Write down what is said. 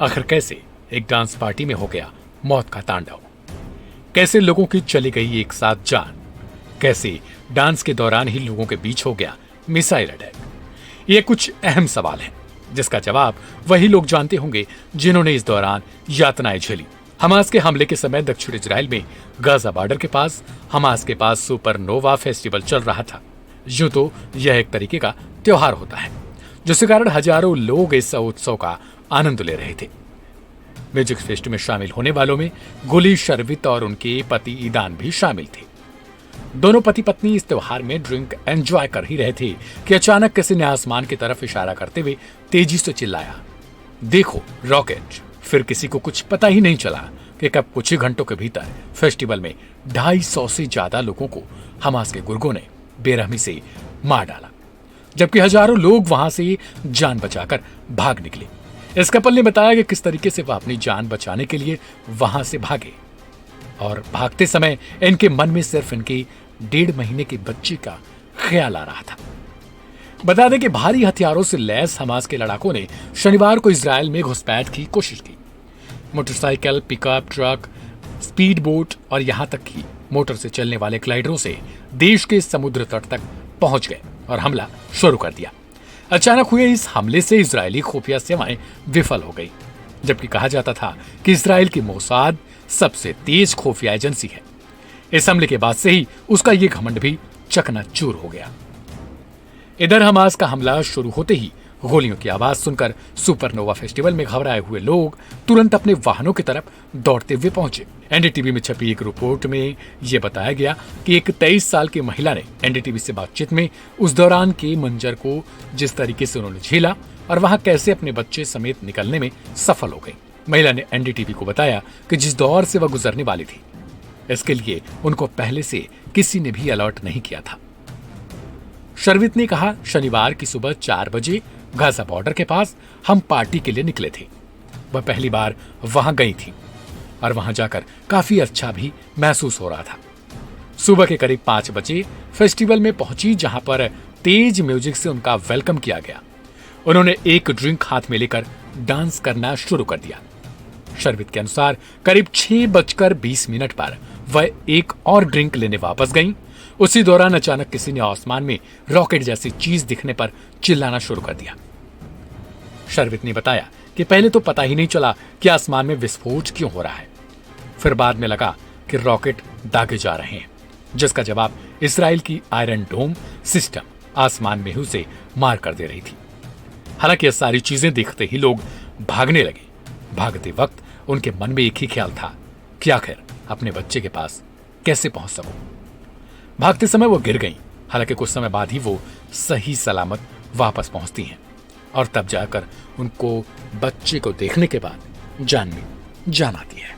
आखिर कैसे एक डांस पार्टी में हो गया मौत का तांडव, कैसे लोगों की चली गई एक साथ जान, कैसे डांस के दौरान ही लोगों के बीच हो गया मिसाइल अटैक। ये कुछ अहम सवाल हैं जिसका जवाब वही लोग जानते होंगे जिन्होंने इस दौरान यातनाएं झेली। हमास के हमले के समय दक्षिण इजराइल में गाजा बॉर्डर के पास हमास के पास सुपरनोवा फेस्टिवल चल रहा था। यूं तो यह एक तरीके का त्योहार होता है जिसके कारण हजारों लोग इस उत्सव का आनंद ले रहे थे। म्यूजिक फेस्ट में शामिल होने वालों में गुली शर्वित और उनके पति ईदान भी शामिल थे। दोनों पति पत्नी इस त्योहार में ड्रिंक एंजॉय कर ही रहे थे कि अचानक किसी ने आसमान की तरफ इशारा करते हुए तेजी से चिल्लाया, देखो रॉकेट। फिर किसी को कुछ पता ही नहीं चला कि कब कुछ ही घंटों के भीतर फेस्टिवल में 250 से ज्यादा लोगों को हमास के गुर्गों ने बेरहमी से मार डाला, जबकि हजारों लोग वहां से जान बचाकर भाग निकले। इस कपल ने बताया कि किस तरीके से वह अपनी जान बचाने के लिए वहां से भागे और भागते समय इनके मन में सिर्फ इनके 1.5 महीने के बच्चे का ख्याल आ रहा था। बता दें कि भारी हथियारों से लैस हमास के लड़ाकों ने शनिवार को इजराइल में घुसपैठ की कोशिश की। Motorcycle, pickup truck, speed boat और यहां तक कि मोटर से चलने वाले ग्लाइडरों से देश के समुद्र तट तक पहुंच गए और हमला शुरू कर दिया। अचानक हुए इस हमले से इजरायली खुफिया सेवाएं विफल हो गई, जबकि कहा जाता था कि इजराइल की मोसाद सबसे तेज खुफिया एजेंसी है। इस हमले के बाद से ही उसका यह घमंड भी चकनाचूर हो गया। इधर हमास का हमला शुरू होते ही गोलियों की आवाज सुनकर सुपरनोवा फेस्टिवल में घबराए हुए लोग तुरंत अपने वाहनों की तरफ दौड़ते हुए पहुंचे। एनडीटीवी में छपी एक रिपोर्ट में यह बताया गया कि एक 23 साल की महिला ने एनडीटीवी से बातचीत में उस दौरान के मंजर को जिस तरीके से उन्होंने झेला और वहां कैसे अपने बच्चे समेत निकलने में सफल हो गई। महिला ने एनडीटीवी को बताया कि जिस दौर से वह गुजरने वाली थी, इसके लिए उनको पहले से किसी ने भी अलर्ट नहीं किया था। शर्वित ने कहा, शनिवार की सुबह 4 बजे गाजा बॉर्डर के पास हम पार्टी के लिए निकले थे। वह पहली बार वहां गई थी और वहां जाकर काफी अच्छा भी महसूस हो रहा था। सुबह के करीब 5 बजे फेस्टिवल में पहुंची, जहां पर तेज म्यूजिक से उनका वेलकम किया गया। उन्होंने एक ड्रिंक हाथ में लेकर डांस करना शुरू कर दिया। शर्वित के अनुसार करीब 6:20 पर वह एक और ड्रिंक लेने वापस गईं। उसी दौरान अचानक किसी ने आसमान में रॉकेट जैसी चीज दिखने पर चिल्लाना शुरू कर दिया। शर्वित ने बताया कि पहले तो पता ही नहीं चला कि आसमान में विस्फोट क्यों हो रहा है। फिर बाद में लगा कि रॉकेट दागे जा रहे हैं, जिसका जवाब इजराइल की आयरन डोम सिस्टम आसमान में ही उसे मार कर दे रही थी। हालांकि ये सारी चीजें देखते ही लोग भागने लगे। भागते वक्त उनके मन में एक ही ख्याल था कि आखिर अपने बच्चे के पास कैसे पहुंच सकूं। भागते समय वो गिर गईं। हालांकि कुछ समय बाद ही वो सही सलामत वापस पहुंचती हैं और तब जाकर उनको बच्चे को देखने के बाद जान में जान आती है।